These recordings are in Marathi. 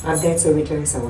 अध्याय 44.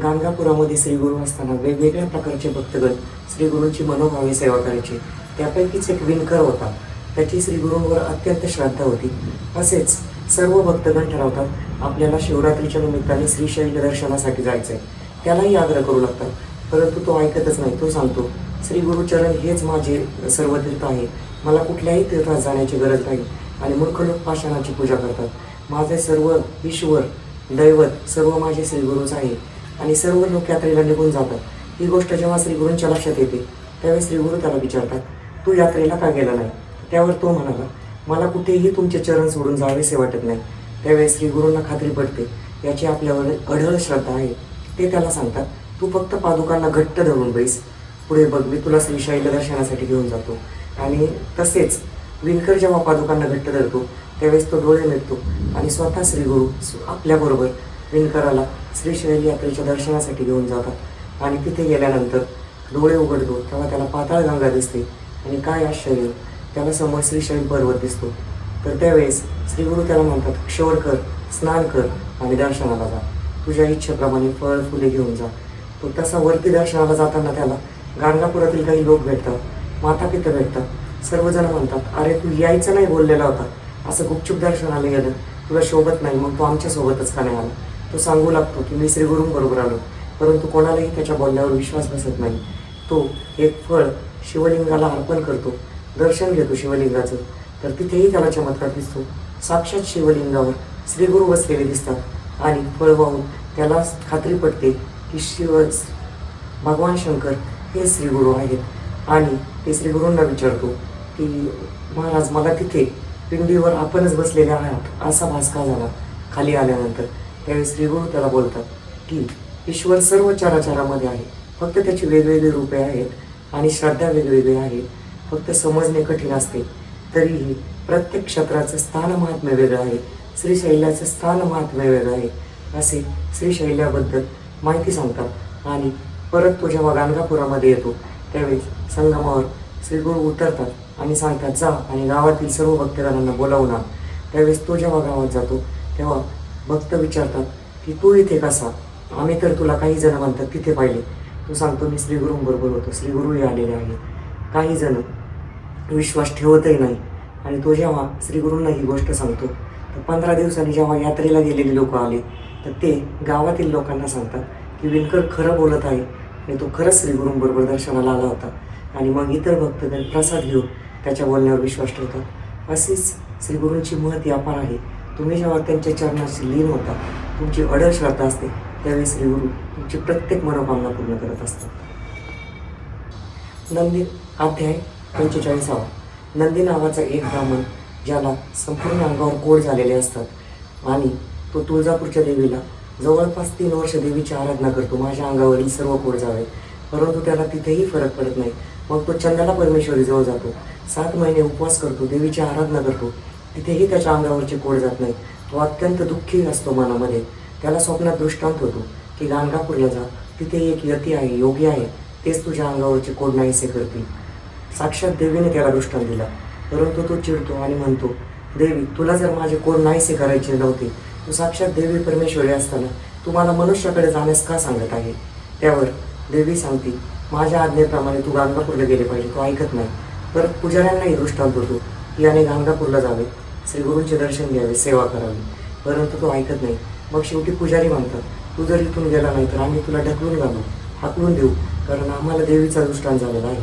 गाणगापुरामध्ये श्रीगुरू असताना वेगवेगळ्या प्रकारचे भक्तगण श्रीगुरूंची मनोभावे सेवा करायचे. त्यापैकीच एक विणकर होता. त्याची श्रीगुरूंवर अत्यंत श्रद्धा होती. असेच सर्व भक्तगण ठरवतात आपल्याला शिवरात्रीच्या निमित्ताने श्रीशैल दर्शनासाठी जायचं आहे. त्यालाही आग्रह करू लागतात, परंतु तो ऐकतच नाही. तो सांगतो, श्रीगुरुचरण हेच माझे सर्व तीर्थ आहे, मला कुठल्याही तीर्थात जाण्याची गरज नाही. आणि मूर्ख लोक पाषाणाची पूजा करतात. माझे सर्व ईश्वर दैवत सर्व माझे श्रीगुरूच आहे. आणि सर्व लोक यात्रेला निघून जातात. ही गोष्ट जेव्हा श्रीगुरूंच्या लक्षात येते त्यावेळी श्रीगुरू त्याला विचारतात, तू यात्रेला का गेला नाही? त्यावर तो म्हणाला, मला कुठेही तुमचे चरण सोडून जावेसे वाटत नाही. त्यावेळेस श्रीगुरूंना खात्री पडते याची आपल्यावर अढळ श्रद्धा आहे. ते त्याला सांगतात, तू फक्त पादुकांना घट्ट धरून बैस, पुढे बघ, मी तुला श्रीशैल दर्शनासाठी घेऊन जातो. आणि तसेच विणकर जेव्हा पादुकांना घट्ट धरतो त्यावेळेस तो डोळे मिटतो आणि स्वतः श्रीगुरू आपल्याबरोबर विणकराला श्रीशैल यात्रेच्या दर्शनासाठी घेऊन जातात. आणि तिथे गेल्यानंतर डोळे उघडतो तेव्हा त्याला पाताळगंगा दिसते. आणि काय आश्चर्य, त्याला समोर श्रीशैल पर्वत दिसतो. तर त्यावेळेस श्रीगुरू त्याला म्हणतात, क्षौर कर, स्नान कर आणि दर्शनाला जा. तुझ्या इच्छेप्रमाणे फळ फुले घेऊन जा. तो तसा वरती दर्शनाला जाताना त्याला गाणगापुरातील काही लोक भेटतात, मातापिता भेटतात. सर्वजण म्हणतात, अरे तू यायचं नाही बोललेला होता, असं गुपचूप दर्शनाला गेलं, तुला शोभत नाही, मग तू आमच्यासोबतच का नाही आला? तो सांगू लागतो की मी श्रीगुरूंबरोबर आलो, परंतु कोणालाही त्याच्या बोलण्यावर विश्वास बसत नाही. तो एक फळ शिवलिंगाला अर्पण करतो, दर्शन घेतो शिवलिंगाचं. तर तिथेही त्याला चमत्कार दिसतो. साक्षात शिवलिंगावर श्रीगुरू बसलेले दिसतात आणि फळ वाहून त्याला खात्री पडते की भगवान शंकर हे श्रीगुरू आहेत. आणि ते श्रीगुरूंना विचारतो की महाराज, मला तिथे पिंडीवर आपणच बसलेले आहात असा भास का झाला खाली आल्यानंतर? त्यावेळी श्रीगुरू त्याला बोलतात की ईश्वर सर्व चराचरामध्ये आहे, फक्त त्याची वेगवेगळी रूपे आहेत आणि श्रद्धा वेगवेगळी आहे. फक्त समजणे कठीण असते. तरीही प्रत्येक क्षेत्राचं स्थान महात्म्य वेगळं आहे, श्रीशैल्याचं स्थान महात्म्य वेगळं आहे, असे श्रीशैल्याबद्दल माहिती सांगतात. आणि परत तो जेव्हा गाणगापुरामध्ये येतो त्यावेळी संगमावर श्रीगुरू उतरतात आणि सांगतात, जा आणि गावातील सर्व भक्तगणांना बोलावून आण. त्यावेळेस तो जेव्हा गावात जातो तेव्हा भक्त विचारतात की तू इथे कसा? आम्ही तर तुला काही जण म्हणतात तिथे पाहिले. तो सांगतो, मी श्रीगुरूंबरोबर होतो, श्रीगुरूही आलेले आहे. काही जण विश्वास ठेवतही नाही. आणि तो जेव्हा श्रीगुरूंना ही गोष्ट सांगतो तर 15 दिवसांनी जेव्हा यात्रेला गेलेले लोक आले तर ते गावातील लोकांना सांगतात की विणकर खरं बोलत आहे आणि तो खरंच श्रीगुरूंबरोबर दर्शनाला आला होता. आणि मग इतर भक्तगण प्रसाद घेऊन त्याच्या बोलण्यावर विश्वास ठेवतात. अशीच श्रीगुरूंची महती अपार आहे. तुम्ही जेव्हा त्यांच्या चरणाशी लीन होता, तुमची अढळ श्रद्धा असते, त्यावेळी श्रीगुरू तुमची प्रत्येक मनोकामना पूर्ण करत असतात. नंदी अध्याय 45. नंदी नावाचा एक ब्राह्मण, ज्याला संपूर्ण अंगावर कोड झालेले असतात आणि तो तुळजापूरच्या देवीला जवळपास 3 वर्ष देवीची आराधना करतो, माझ्या अंगावरील सर्व कोड जावे. परंतु त्याला तिथेही फरक पडत नाही. मग तो चंदला परमेश्वरीजवळ जातो, 7 महिने उपवास करतो, देवीची आराधना करतो, तिथेही त्याच्या अंगावरचे कोड जात नाही. तो अत्यंत दुःखी असतो मनामध्ये. त्याला स्वप्नात दृष्टांत होतो की गाणगापूरला जा, तिथे एक यती आहे, योगी आहे, तेच तुझ्या अंगावरचे कोड नाहीसे करतील. साक्षात देवीने त्याला दृष्टांत दिला. परंतु तो चिडतो आणि म्हणतो, देवी, तुला जर माझे कोड नाहीसे करायचे नव्हते, तू साक्षात देवी परमेश्वरी असताना तू मला मनुष्याकडे जाण्यास का सांगत आहे? त्यावर देवी सांगते, माझ्या आज्ञेप्रमाणे तू गाणगापूरला गेले पाहिजे. तो ऐकत नाही. परत पुजाऱ्यांनाही दृष्टांत होतो की याने गाणगापूरला जावे, श्रीगुरूंचे दर्शन घ्यावे, सेवा करावी. परंतु तो ऐकत नाही. मग शेवटी पुजारी म्हणतात, तू जर इथून गेला नाही तर आम्ही तुला ढकलून घालू, हाकलून देऊ, कारण आम्हाला देवीचा दृष्टांत झालेला आहे.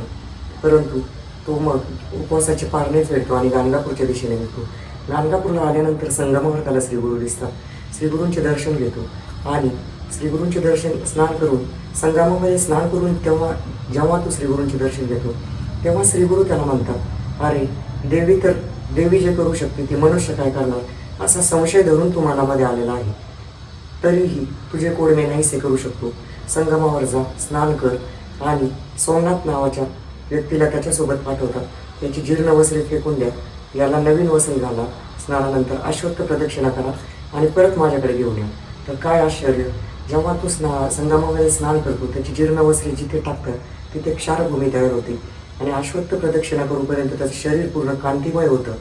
परंतु तो मग उपवासाचे पारणे फेडतो आणि गाणगापूरच्या दिशेने निघतो. गाणगापूरला आल्यानंतर संगमावर त्याला श्रीगुरू दिसतात. श्रीगुरूंचे दर्शन घेतो आणि श्रीगुरूंचे दर्शन स्नान करून संगमामध्ये स्नान करून जेव्हा तो श्रीगुरूंचे दर्शन घेतो तेव्हा श्रीगुरू त्याला म्हणतात, अरे देवी जे करू शकते ते मनुष्य काय करणार, असा संशय धरून तू मनामध्ये आलेला आहे. तरीही तुझे कोड मी नाहीसे करू शकतो. संगमावर जा, स्नान कर आणि सोमनाथ नावाच्या व्यक्तीला त्याच्यासोबत पाठवतात. त्याची जीर्ण वस्त्रे फेकून द्या, याला नवीन वस्त्रे घाला, स्नानानंतर अश्वत्थ प्रदक्षिणा करा आणि परत माझ्याकडे घेऊन या. तर काय आश्चर्य, जेव्हा तो संगमामध्ये स्नान करतो त्याची जीर्ण वस्त्रे जिथे टाकतात तिथे क्षारभूमी तयार होते आणि अश्वत्थ प्रदक्षिणा करूपर्यंत त्याचं शरीर पूर्ण कांतिमय होतं.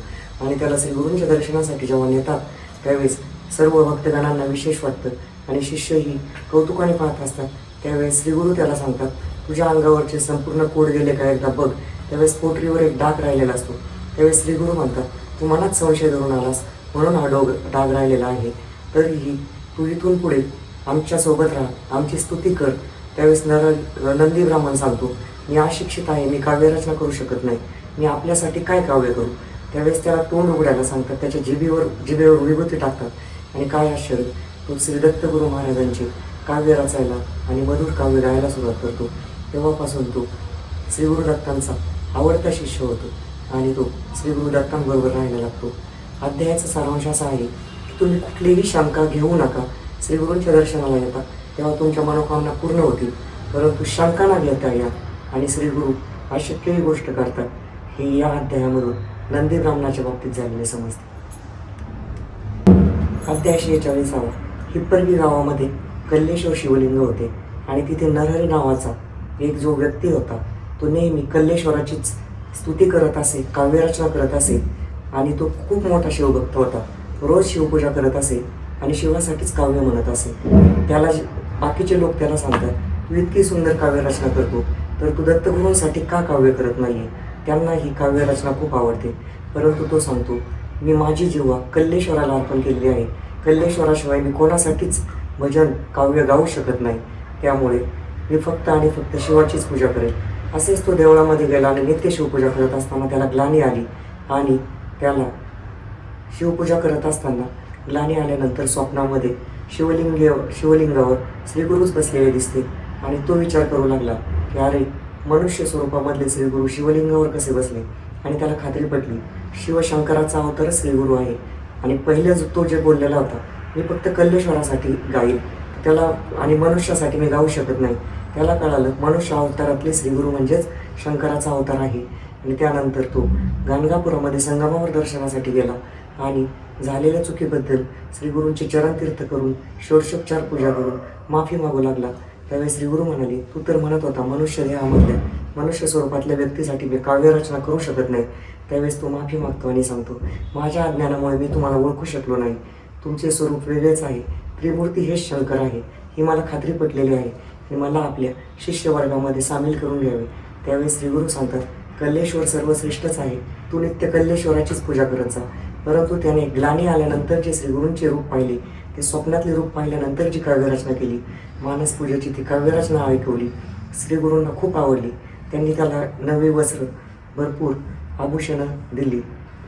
आणि त्याला श्रीगुरूंच्या दर्शनासाठी जेव्हा नेतात त्यावेळेस सर्व भक्तगणांना विशेष वाटतं आणि शिष्यही कौतुकाने पाहत असतात. त्यावेळेस श्रीगुरू त्याला सांगतात, तुझ्या अंगावरचे संपूर्ण कोड गेले का एकदा बघ. त्यावेळेस पोटरीवर एक डाग राहिलेला असतो. त्यावेळेस श्रीगुरू म्हणतात, तू मनात संशय धरून आलास म्हणून हा डाग राहिलेला आहे. तरीही तू इथून पुढे आमच्यासोबत राहा, आमची स्तुती कर. त्यावेळेस नंदी ब्राह्मण सांगतो, मी अशिक्षित आहे, मी काव्यरचना करू शकत नाही, मी आपल्यासाठी काय काव्य करू. त्यावेळेस त्याला तोंड उघडायला सांगतात, त्याच्या जिभेवर विभूती टाकतात आणि काय आश्चर्य, तो श्री दत्तगुरू महाराजांचे काव्य रचायला आणि मधुर काव्य गायला सुरुवात करतो. तेव्हापासून तो श्री गुरु दत्तांचा आवडता शिष्य होतो आणि तो श्री गुरु दत्तांबरोबर राहायला लागतो. अध्यायाचा सारांश असा आहे की तुम्ही कुठलीही शंका घेऊ नका. श्री गुरूंच्या दर्शनाला येता तेव्हा तुमच्या मनोकामना पूर्ण होतील, परंतु शंका न घेता या आणि श्री गुरु अशक्य ही गोष्ट करतात. हे या अध्यायामधून नंदी ब्राह्मणाच्या बाबतीत झालेले समजते. अध्याय 46 हिप्परगी गावामध्ये कल्लेश्वर शिवलिंग होते आणि तिथे नरहरी नावाचा एक जो व्यक्ती होता तो नेहमी कल्लेश्वराचीच स्तुती करत असे, काव्यरचना करत असे आणि तो खूप मोठा शिवभक्त होता. रोज शिवपूजा करत असे आणि शिवासाठीच काव्य म्हणत असे. त्याला बाकीचे लोक त्याला सांगतात, तू इतकी सुंदर काव्यरचना करतो तर तू दत्तगुरूंसाठी का काव्य करत नाहीये. त्यांना ही काव्यरचना खूप आवडते, परंतु तो सांगतो, मी माझी जीवा कल्लेश्वराला अर्पण केलेली आहे. कल्लेश्वराशिवाय मी कोणासाठीच भजन काव्य गाऊ शकत नाही. त्यामुळे मी फक्त आणि फक्त शिवाचीच पूजा करेल. असेच तो देवळामध्ये गेला आणि नित्य शिवपूजा करत असताना त्याला ग्लानी आली आणि त्याला शिवपूजा करत असताना ग्लानी आल्यानंतर स्वप्नामध्ये शिवलिंगावर श्रीगुरूच बसलेले दिसते आणि तो विचार करू लागला की अरे, मनुष्य स्वरूपामधले श्रीगुरू शिवलिंगावर कसे बसले. आणि त्याला खात्री पटली, शिवशंकराचा अवतारच श्रीगुरू आहे. आणि पहिल्या तो जे बोललेला होता, मी फक्त कल्लेश्वरासाठी गाईल त्याला आणि मनुष्यासाठी मी गाऊ शकत नाही. त्याला कळालं मनुष्य अवतारातले श्रीगुरू म्हणजेच शंकराचा अवतार आहे. आणि त्यानंतर तो गाणगापुरामध्ये संगमावर दर्शनासाठी गेला आणि झालेल्या चुकीबद्दल श्रीगुरूंचे चरणतीर्थ करून षोडशोपचार पूजा करून माफी मागू लागला. त्यावेळी श्रीगुरू म्हणाले, तू तर म्हणत होता मनुष्य देहामधल्या मनुष्य स्वरूपातल्या व्यक्तीसाठी मी काव्यरचना करू शकत नाही. त्यावेळेस तो माफी मागतो आणि सांगतो, माझ्या अज्ञानामुळे मी तुम्हाला ओळखू शकलो नाही. तुमचे स्वरूप वेगळेच आहे. त्रिमूर्ती हेच शंकर आहे ही मला खात्री पटलेली आहे आणि मला आपल्या शिष्यवर्गामध्ये सामील करून घ्यावे. त्यावेळी श्रीगुरू सांगतात, कल्लेश्वर सर्वश्रेष्ठच आहे, तू नित्य कल्लेश्वराचीच पूजा करत जा. परंतु त्याने ग्लानी आल्यानंतर जे श्रीगुरूंचे रूप पाहिले, ते स्वप्नातले रूप पाहिल्यानंतर जी काव्यरचना केली, मानसपूजेची ती काव्यरचना ऐकवली, श्रीगुरूंना खूप आवडली. त्यांनी त्याला नवे वस्त्र, भरपूर आभूषणं दिली,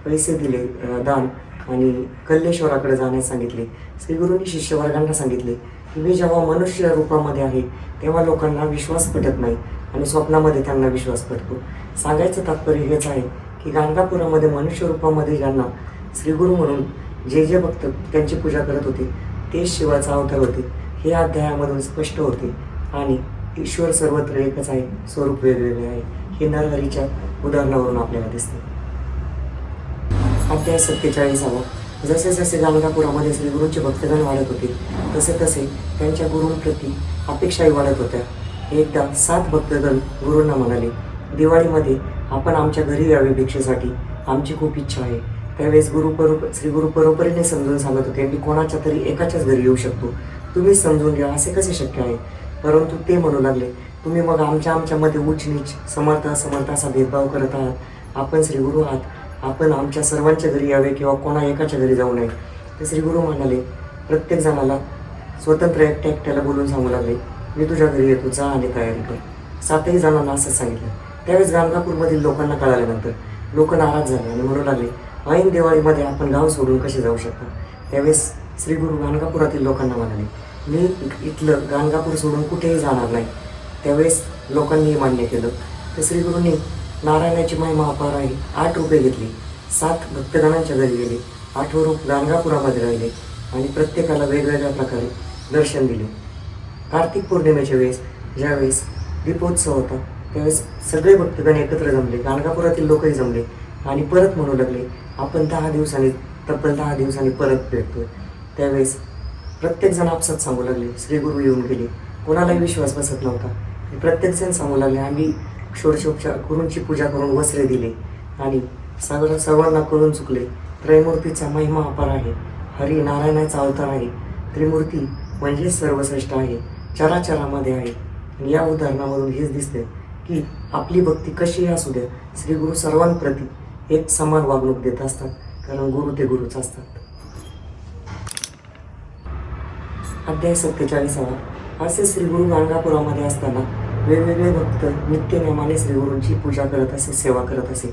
पैसे दिले दान आणि कल्लेश्वराकडे जाण्यास सांगितले. श्रीगुरूंनी शिष्यवर्गांना सांगितले की मी जेव्हा मनुष्य रूपामध्ये आहे तेव्हा लोकांना विश्वास पटत नाही आणि स्वप्नामध्ये त्यांना विश्वास पटतो. सांगायचं तात्पर्य हेच आहे की गाणगापुरामध्ये मनुष्य रूपामध्ये ज्यांना श्रीगुरू म्हणून जे भक्त त्यांची पूजा करत होते तेच शिवाचा अवतार होते. हे अध्यायामधून स्पष्ट होते आणि ईश्वर सर्वत्र एकच आहे, स्वरूप वेगवेगळे आहे हे नरहरीच्या उदाहरणावरून आपल्याला दिसते. अध्याय 47 जसे जसे गाणगापुरामध्ये श्रीगुरूंचे भक्तगण वाढत होते तसे तसे त्यांच्या गुरूंप्रती अपेक्षाही वाढत होत्या. एकदा 7 भक्तगण गुरूंना म्हणाले, दिवाळीमध्ये आपण आमच्या घरी यावे भिक्षेसाठी, आमची खूप इच्छा आहे. त्यावेळेस श्रीगुरू परोपरीने समजून सांगत होते, मी कोणाच्या तरी एकाच्याच घरी येऊ शकतो, तुम्हीच समजून घ्या, असे कसे शक्य आहे. परंतु ते म्हणू लागले, तुम्ही मग आमच्यामध्ये उच्च नीच समर्थ असमर्थ असा भेदभाव करत आहात. आपण श्रीगुरू आहात, आपण आमच्या सर्वांच्या घरी यावे किंवा कोणा एकाच्या घरी जाऊ नये. ते श्रीगुरू म्हणाले, प्रत्येक जणाला स्वतंत्र एकट्याला बोलून सांगू लागले, मी तुझ्या घरी येतो, जा आणि तयारी कर. 7ही जणांना असंच सांगितलं. त्यावेळेस गाणगापूरमधील लोकांना कळाल्यानंतर लोक नाराज झाले आणि म्हणू लागले, ऐन दिवाळीमध्ये आपण गाव सोडून कसे जाऊ शकता. त्यावेळेस श्रीगुरू गाणगापुरातील लोकांना म्हणाले, मी इथलं गाणगापूर सोडून कुठेही जाणार नाही. त्यावेळेस लोकांनी मान्य केलं. तर श्रीगुरूंनी नारायणाची महिमा अपार आहे 8 रुपये घेतली, 7 भक्तगणांच्या घरी गेले, 8वे रूप गाणगापुरामध्ये राहिले आणि प्रत्येकाला वेगवेगळ्या प्रकारे दर्शन दिले. कार्तिक पौर्णिमेच्या वेळेस ज्यावेळेस दीपोत्सव होता त्यावेळेस सगळे भक्तगण एकत्र जमले, गाणगापुरातील लोकही जमले आणि परत म्हणू लागले, आपण 10 दिवसांनी तब्बल 10 दिवसांनी परत भेटतोय. त्यावेळेस प्रत्येकजण आपसात सांगू लागले, श्रीगुरू येऊन गेले. कोणालाही विश्वास बसत नव्हता. प्रत्येकजण सांगू लागले, आम्ही षोडशोपचार गुरूंची पूजा करून वस्त्रे दिले आणि सर्वांना कळून चुकले. त्रयमूर्तीचा महिमा अपार आहे, हरी नारायणाचा अवतार आहे. त्रिमूर्ती म्हणजे सर्वश्रेष्ठ आहे, चराचरामध्ये आहे. आणि या उदाहरणामधून हेच दिसते की आपली भक्ती कशीही असू द्या, श्री गुरु सर्वांप्रती एक समान वागणूक देत असतात, कारण गुरु ते गुरुच असतात. अध्याय 47. असे श्रीगुरु गाणगापुरामध्ये असताना वेगवेगळे भक्त नित्यनेमाने श्रीगुरूंची पूजा करत असे, सेवा करत असे.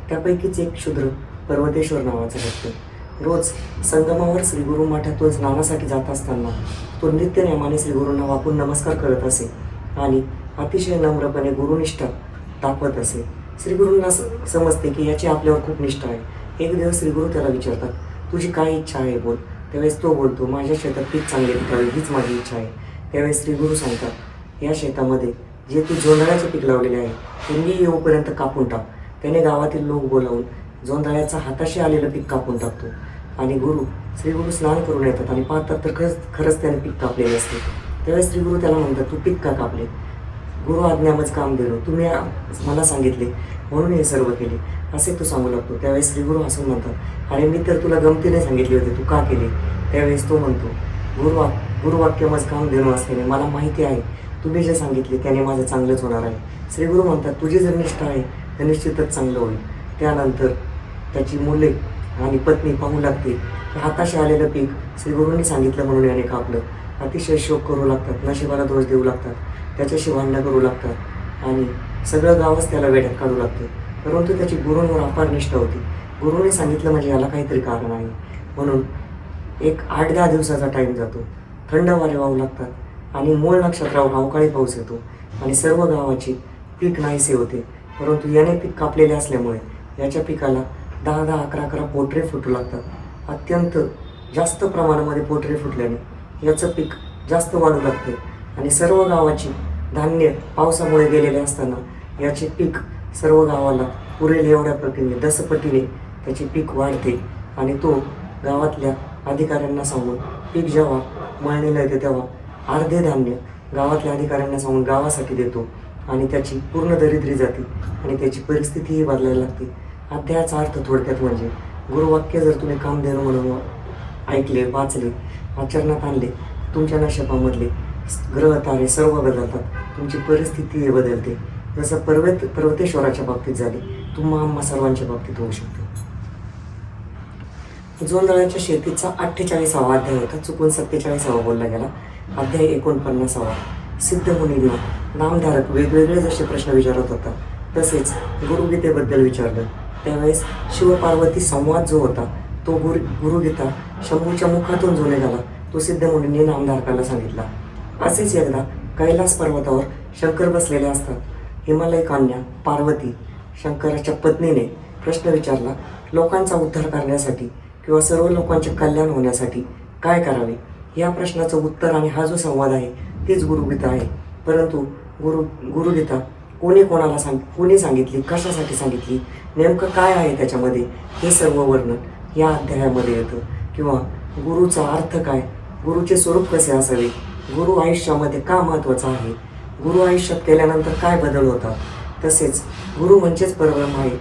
त्यापैकीच एक शूद्र पर्वतेश्वर नावाचा भक्त रोज संगमावर श्रीगुरु मठातून स्नानासाठी जात असताना तो नित्यनेमाने श्रीगुरूंना वाकून नमस्कार करत असे आणि अतिशय नम्रपणे गुरुनिष्ठा दाखवत असे. श्रीगुरूंना समजते की याची आपल्यावर खूप निष्ठा आहे. एक दिवस श्रीगुरु त्याला विचारतात, तुझी काय इच्छा आहे बोल. त्यावेळेस तो बोलतो, माझ्या शेतात पीक चांगले पिकावे हीच माझी इच्छा आहे. त्यावेळेस श्रीगुरु सांगतात, या शेतामध्ये जे तू जोंधळ्याचे पीक लावलेले आहे ते मी येऊपर्यंत कापून टाक. त्याने गावातील लोक बोलावून जोंधळ्याचा हाताशी आलेलं पीक कापून टाकतो आणि श्रीगुरु स्नान करून येतात आणि पाहतात तर खरंच त्याने पीक कापलेले असते. त्यावेळेस श्रीगुरु त्याला म्हणतात, तू पीक का कापले. गुरु आज्ञामच काम दिलं, तुम्ही मला सांगितले म्हणून हे सर्व केले असे तू सांगू लागतो. त्यावेळेस श्रीगुरु हसून म्हणतात, अरे मी तर तुला गमतीने सांगितले होते, तू का केले. त्यावेळेस तो म्हणतो, गुरुवाक्यमच काम देणं असल्याने मला माहिती आहे तुम्ही जे सांगितले त्याने माझं चांगलंच होणार आहे. श्रीगुरु म्हणतात, तुझी जर निष्ठा आहे तर निश्चितच चांगलं होईल. त्यानंतर त्याची मुले आणि पत्नी पाहू लागते की हाताशी आलेलं पीक श्रीगुरूंनी सांगितलं म्हणून याने कापलं. अतिशय शोक करू लागतात, नशिबाला दोष देऊ लागतात, त्याच्याशी भांडणं करू लागतात आणि सगळं गावच त्याला वेड्यात काढू लागतं. परंतु त्याची गुरूंवर अपार निष्ठा होती. गुरूने सांगितलं म्हणजे याला काहीतरी कारण आहे. म्हणून एक 8-10 दिवसाचा टाईम जातो. थंड वारे वाहू लागतात आणि मूळ नक्षत्रावर अवकाळी पाऊस येतो आणि सर्व गावाची पीक नाहीसे होते. परंतु याने पीक कापलेले असल्यामुळे याच्या पिकाला 10-10, 11-11 पोटरे फुटू लागतात. अत्यंत जास्त प्रमाणामध्ये पोटरे फुटल्याने याचं पीक जास्त वाढू लागते आणि सर्व गावाची धान्य पावसामुळे गेलेले असताना याचे पीक सर्व गावाला पुरेल एवढ्या पटीने 10 पटीने त्याचे पीक वाढते आणि तो गावातल्या अधिकाऱ्यांना सांगून पीक जेव्हा मळणीला येते तेव्हा अर्धे धान्य गावातल्या अधिकाऱ्यांना सांगून गावासाठी देतो आणि त्याची पूर्ण दरिद्री जाते आणि त्याची परिस्थितीही बदलायला लागते. अध्यायाचा अर्थ थोडक्यात म्हणजे गुरुवाक्य जर तुम्ही काम देणं म्हणून ऐकले, वाचले, आचरणात आणले, तुमच्या नशिबामधले ग्रह तारे सर्व बदलतात, तुमची परिस्थितीही बदलते. जसं पर्वतेश्वराच्या बाबतीत झाली, आम्हा सर्वांच्या बाबतीत होऊ शकते. जोंधळ्याच्या शेतीचा 48वा अध्याय होता, चुकून 47वा बोलला गेला. अध्याय 49वा. सिद्ध मुनींना नामधारक वेगवेगळे जसे प्रश्न विचारत होता तसेच गुरुगीतेबद्दल विचारलं. त्यावेळेस शिवपार्वती संवाद जो होता तो गुरुगीता शंभूच्या मुखातून जो निघाला तो सिद्ध मुनींनी नामधारकाला सांगितला. असेच एकदा कैलास पर्वतावर शंकर बसलेले असतात. हिमालय कन्या पार्वती शंकराच्या पत्नीने प्रश्न विचारला, लोकांचा उद्धार करण्यासाठी किंवा सर्व लोकांचे कल्याण होण्यासाठी काय करावे. या प्रश्नाचं उत्तर आणि हा जो संवाद आहे तीच गुरुगीता आहे. परंतु गुरुगीता कोणी सांगितली, कशासाठी सांगितली, नेमकं काय आहे त्याच्यामध्ये, हे सर्व वर्णन या अध्यायामध्ये येतं. किंवा गुरुचा अर्थ काय, गुरुचे स्वरूप कसे असावे, गुरु आयुष्यामध्ये का महत्त्वाचा आहे, गुरु आयुष्यात केल्यानंतर काय बदल होतात. तसेच गुरु म्हणजेच परब्रह्म आहे.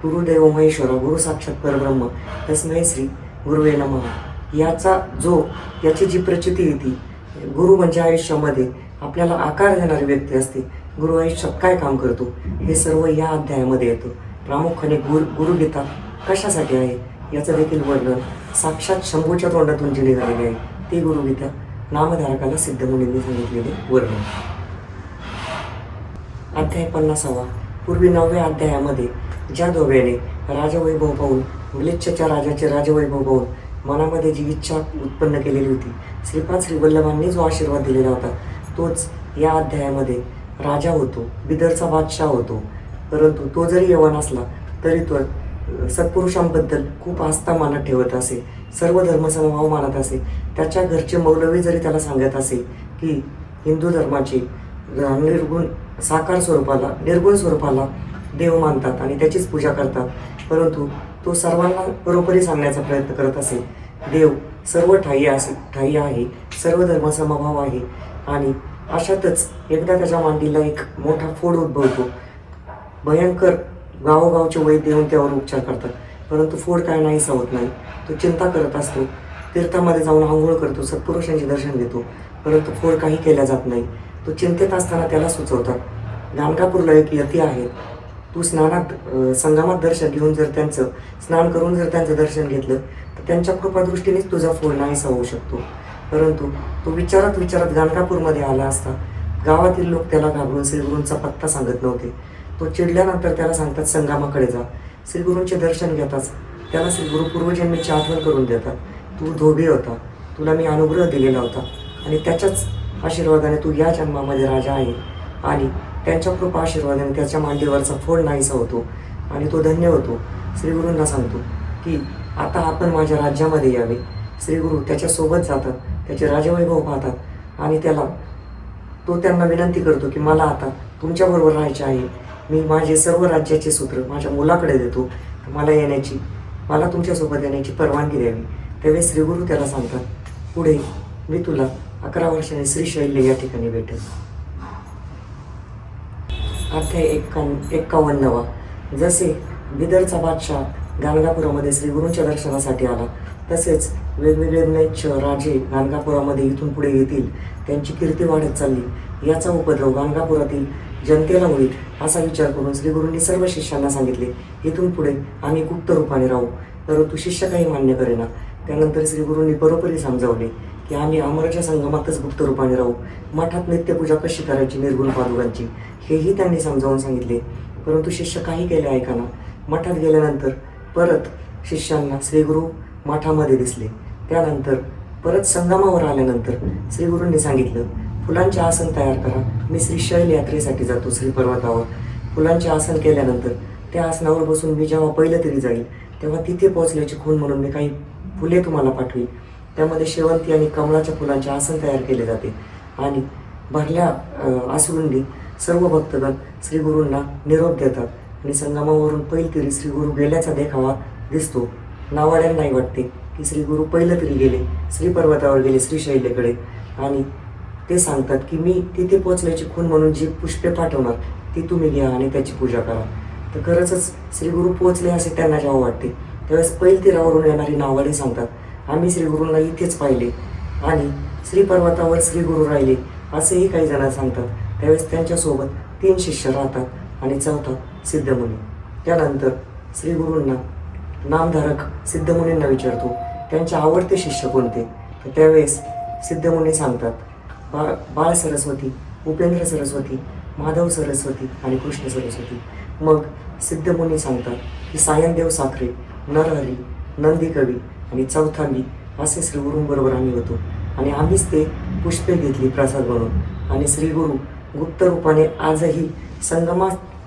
गुरुदेव महेश्वरा, गुरु साक्षात परब्रह्म, तस्मै श्री गुरुवे नमः. याची जी प्रचिती येते, गुरु म्हणजे आयुष्यामध्ये आपल्याला आकार देणारी व्यक्ती असते. गुरु आयुष्यात काय काम करतो हे सर्व या अध्यायामध्ये येतं. प्रामुख्याने गुरुगीता कशासाठी आहे याचं देखील वर्णन साक्षात शंभूच्या तोंडातून जी निघालेली आहे ती गुरुगीता नामधारकाला सिद्ध मुनींनी सांगितलेले वर्णन. अध्याय 50वा. पूर्वी 9व्या अध्यायामध्ये ज्या दोघांनी राजवैभव पाहून, म्लेच्छच्या राजाचे राजवैभव पाहून मनामध्ये जी इच्छा उत्पन्न केलेली होती, श्रीपाद श्रीवल्लभांनी जो आशीर्वाद दिलेला होता तोच या अध्यायामध्ये राजा होतो, बिदरचा बादशाह होतो. परंतु तो जरी यवन असला तरी तो सत्पुरुषांबद्दल खूप आस्था मानत ठेवत असे, सर्व धर्मसमभाव मानत असे. त्याच्या घरचे मौलवी जरी त्याला सांगत असे की हिंदू धर्माचे निर्गुण स्वरूपाला देव मानतात आणि त्याचीच पूजा करतात, परंतु तो सर्वांना बरोबरी सांगण्याचा प्रयत्न करत असे. देव सर्व ठायी आहे, सर्व धर्मसमभाव आहे. आणि अशातच एकदा त्याच्या मांडीला एक मोठा फोड उद्भवतो. भयंकर गावोगावचे वैद्य येऊन त्यावर उपचार करतात परंतु फोड काय नाहीसा होत नाही. तो चिंता करत असतो, तीर्थामध्ये जाऊन आंघोळ करतो, सत्पुरुषांचे दर्शन घेतो, परंतु फोड काही केल्या जात नाही. तो चिंतेत असताना त्याला सुचवतात, गाणगापूरला एक यती आहेत, तू संगमात दर्शन घेऊन जर त्यांचं स्नान करून जर त्यांचं दर्शन घेतलं तर त्यांच्या कृपादृष्टीनेच तुझा फोड नाहीसा होऊ शकतो. परंतु तो विचारत विचारत गाणगापूरमध्ये आला असता. गावातील लोक त्याला घाबरून श्रीगुरूंचा पत्ता सांगत नव्हते. तो चिडल्यानंतर त्याला सांगतात, संगमाकडे जा. श्रीगुरूंचे दर्शन घेताच त्याला श्रीगुरू पूर्वजन्मीची आठवण करून देतात. तू धोबी होता, तुला मी अनुग्रह दिलेला होता आणि त्याच्याच आशीर्वादाने तू या जन्मामध्ये राजा आहे आणि त्यांच्या कृपा आशीर्वादाने त्याच्या मांडीवरचा फोड नाहीसा होतो आणि तो धन्य होतो. श्रीगुरूंना सांगतो की आता आपण माझ्या राज्यामध्ये यावे. श्रीगुरू त्याच्यासोबत जातात, त्याचे राजवैभव पाहतात आणि तो त्यांना विनंती करतो की मला आता तुमच्याबरोबर राहायचे आहे. मी माझे सर्व राज्याचे सूत्र माझ्या मुलाकडे देतो, मला तुमच्यासोबत येण्याची परवानगी द्यावी. त्यावेळेस श्रीगुरू त्याला सांगतात, पुढे मी तुला 11 वर्षांनी श्रीशैल्य या ठिकाणी भेटेल. अध्याय 51. जसे बिदरचा बादशाह गाणगापुरामध्ये श्रीगुरूंच्या दर्शनासाठी आला, तसेच वेगवेगळे म्लेच्छ राजे गाणगापुरामध्ये इथून पुढे येतील, त्यांची कीर्ती वाढत चालली, याचा उपद्रव गाणगापुरातील जनतेला होईल असा विचार करून श्रीगुरूंनी सर्व शिष्यांना सांगितले, इथून पुढे आम्ही गुप्त रूपाने राहू. परंतु शिष्य काही मान्य करेना. त्यानंतर श्रीगुरूंनी बरोबरी समजावले की आम्ही अमरच्या संगमातच गुप्त रूपाने राहू. मठात नित्यपूजा कशी करायची निर्गुण पादुकांची हेही त्यांनी समजावून सांगितले. परंतु शिष्य काही केले ऐकाना. मठात गेल्यानंतर परत शिष्यांना श्रीगुरू मठामध्ये दिसले. त्यानंतर परत संगमावर आल्यानंतर श्रीगुरूंनी सांगितलं, फुलांचे आसन तयार करा, मी श्रीशैल यात्रेसाठी जातो श्रीपर्वतावर. फुलांचे आसन केल्यानंतर त्या आसनावर बसून मी जेव्हा पहिलं तरी जाईल तेव्हा तिथे पोहोचल्याची खूण म्हणून मी काही फुले तुम्हाला पाठवी. त्यामध्ये शेवंती आणि कमळाच्या फुलांचे आसन तयार केले जाते आणि भरल्या आसुंडी सर्व भक्तगण श्रीगुरूंना निरोप देतात आणि संगमावरून पैलतीरी श्रीगुरू गेल्याचा देखावा दिसतो. नावाड्यांनाही वाटते की श्रीगुरू पहिलं तरी गेले, श्रीपर्वतावर गेले श्रीशैल्याकडे आणि ते सांगतात की मी तिथे पोचल्याची खूण म्हणून जी पुष्पे पाठवणार ती तुम्ही घ्या आणि त्याची पूजा करा. तर खरंच श्रीगुरू पोचले असे त्यांना जेव्हा वाटते त्यावेळेस पैलतीरावरून येणारी नावाडे सांगतात, आम्ही श्रीगुरूंना इथेच पाहिले आणि श्रीपर्वतावर श्रीगुरू राहिले असेही काही जण सांगतात. त्यावेळेस त्यांच्यासोबत 3 शिष्य राहतात आणि 4था सिद्धमुनी. त्यानंतर श्रीगुरूंना नामधारक सिद्धमुनींना विचारतो त्यांचे आवडते शिष्य कोणते. तर त्यावेळेस सिद्धमुनी सांगतात, बाळ सरस्वती, उपेंद्र सरस्वती, माधव सरस्वती आणि कृष्ण सरस्वती. मग सिद्धमुनी सांगतात की सायनदेव साखरे, नरहरी, नंदीकवी आणि 4था मी असे श्रीगुरूंबरोबर आम्ही होतो आणि आम्हीच ते पुष्पे घेतली प्रसाद म्हणून आणि श्रीगुरू गुप्त रूपाने आजही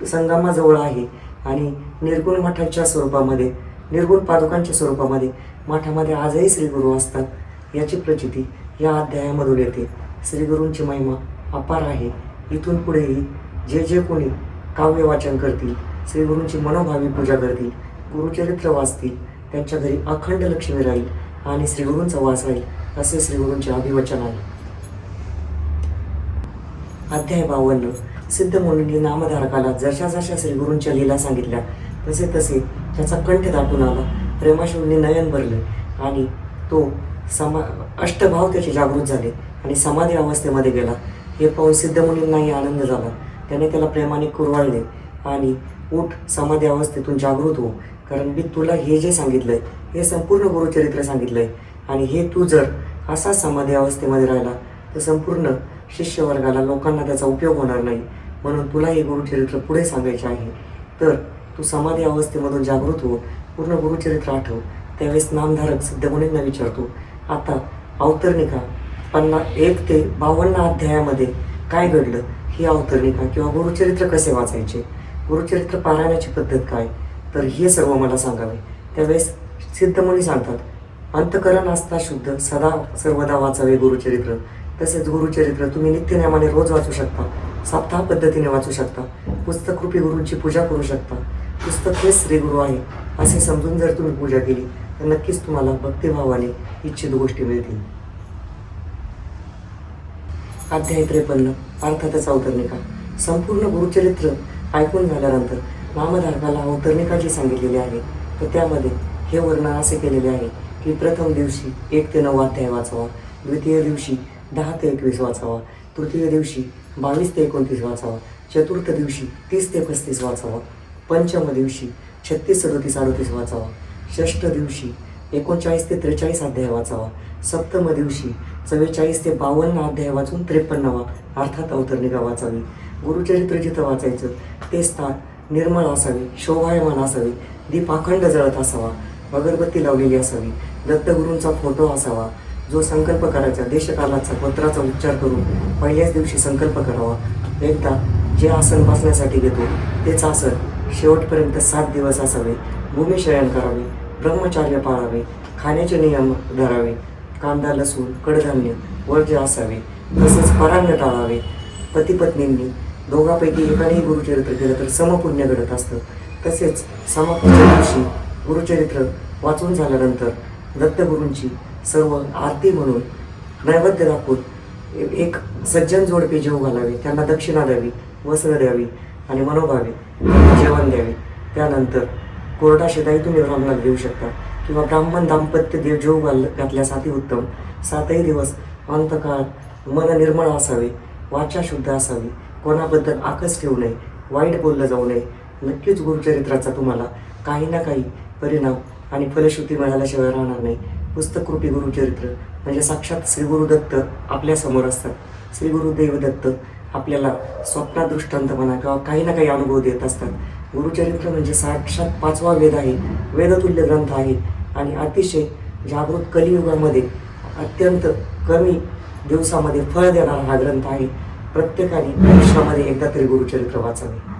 संगमाजवळ आहे आणि निर्गुण मठाच्या स्वरूपामध्ये, निर्गुण पादुकांच्या स्वरूपामध्ये मठामध्ये आजही श्रीगुरू असतात याची प्रचिती या अध्यायामधून येते. श्रीगुरूंची महिमा अपार आहे. इथून पुढेही जे कोणी काव्य वाचन करतील, श्रीगुरूंची मनोभावी पूजा करतील, गुरुचरित्र वाचतील, त्यांच्या घरी अखंड लक्ष्मी राहील आणि श्रीगुरूंचा वास राहील असे श्रीगुरूंचे अभिवचन आहे. अध्याय 52. सिद्धमुनींनी नामधारकाला जशा जशा श्रीगुरूंच्या लीला सांगितल्या तसे तसे त्याचा कंठ दाटून आला. प्रेमाश्रूंनी नयन भरले आणि तो अष्टभाव त्याचे जागृत झाले आणि समाधी अवस्थेमध्ये गेला. हे पाहून सिद्धमुनींनाही आनंद झाला. त्याने त्याला प्रेमाने कुरवाळले आणि उठ, समाधी अवस्थेतून जागृत हो, कारण मी तुला हे जे सांगितलंय हे संपूर्ण गुरुचरित्र सांगितलंय आणि हे तू जर असा समाधी अवस्थेमध्ये राहिला तर संपूर्ण शिष्यवर्गाला, लोकांना त्याचा उपयोग होणार नाही. म्हणून तुला हे गुरुचरित्र पुढे सांगायचे आहे. तर तू समाधी अवस्थेमधून जागृत हो, पूर्ण गुरुचरित्र आठव. त्यावेळेस नामधारक सिद्धमुनींना विचारतो, आता अवतरणिका 1 ते 52 अध्यायामध्ये काय घडलं, ही अवतरणिका किंवा गुरुचरित्र कसे वाचायचे, गुरुचरित्र पारायणाची पद्धत काय, तर हे सर्व मला सांगावे. त्यावेळेस सिद्धमुनी सांगतात, अंतकरण असता शुद्ध सदा सर्वदा वाचावे गुरुचरित्र. तसेच गुरुचरित्र तुम्ही नित्यनेमाने रोज वाचू शकता, सप्ताह पद्धतीने वाचू शकता, पुस्तकरूपी गुरूंची पूजा करू शकता. पुस्तक हेच श्रीगुरू आहे असे समजून जर तुम्ही पूजा केली तर नक्कीच तुम्हाला भक्तिभावाने इच्छित गोष्टी मिळतील. अध्याय 53. अर्थातच अवतरणिका. संपूर्ण गुरुचरित्र ऐकून झाल्यानंतर नामधारकाला अवतरणिका जी सांगितलेली आहे तर त्यामध्ये हे वर्णन असे केलेले आहे की प्रथम दिवशी 1 ते 9 अध्याय वाचावा, द्वितीय दिवशी 10 ते 21 वाचावा, तृतीय दिवशी 22 ते 29 वाचावा, चतुर्थ दिवशी 30 ते 35 वाचावा, पंचम दिवशी 36, 37, 38 वाचावा, षष्ठ दिवशी 39 ते 43 अध्याय वाचावा, सप्तम दिवशी 44 ते 52 अध्याय वाचून 53वा अर्थात अवतरणिका वाचावी. गुरुचरित्र जिथं वाचायचं ते स्थान निर्मळ असावे, शोभायमान असावे, दीप अखंड जळत असावा, अगरबत्ती लावलेली असावी, दत्तगुरूंचा फोटो असावा. जो संकल्प करायचा देशकालाचा पत्राचा उच्चार करून पहिल्याच दिवशी संकल्प करावा. एकदा जे आसन बसण्यासाठी घेतो तेच आसन शेवटपर्यंत 7 दिवस असावे. भूमिशयन करावे, ब्रह्मचार्य पाळावे, खाण्याचे नियम धरावे, कांदा लसूण कडधान्य वर्ज्य असावे. तसेच परान्न टाळावे. पती पत्नींनी दोघांपैकी एकानेही गुरुचरित्र केलं तर समपुण्य घडत असतं. तसेच समाप्तीच्या दिवशी गुरुचरित्र वाचून झाल्यानंतर दत्तगुरूंची सर्व आरती म्हणून नैवेद्य दाखवून एक सज्जन जोडपे जेवू घालावे, त्यांना दक्षिणा द्यावी, वस्त्र द्यावी आणि मनोभावे जेवण द्यावे. त्यानंतर कोरडा शिदाई तुम्ही ब्राह्मणाला देऊ शकता किंवा ब्राह्मण दाम्पत्य देव जेवू घातल्यास अतिउत्तम. 7ही दिवस अंतकाळ मन निर्मळ असावे, वाचा शुद्ध असावी, कोणाबद्दल आकस ठेवू नये, वाईट बोललं जाऊ नये. नक्कीच गुरुचरित्राचा तुम्हाला काही ना काही परिणाम आणि फलश्रुती मिळाल्याशिवाय राहणार नाही. पुस्तकरूपी गुरुचरित्र म्हणजे साक्षात श्री गुरुदत्त आपल्यासमोर असतात. श्री गुरुदेव दत्त आपल्याला स्वप्नात दृष्टांत म्हणा किंवा काही ना काही अनुभव देत असतात. गुरुचरित्र म्हणजे साक्षात 5वा वेद आहे, वेदतुल्य ग्रंथ आहे आणि अतिशय जागृत कलियुगामध्ये अत्यंत कमी दिवसामध्ये फळ देणारा हा ग्रंथ आहे. प्रत्येकाने आयुष्यामध्ये एकदा तरी गुरुचरित्र वाचावे.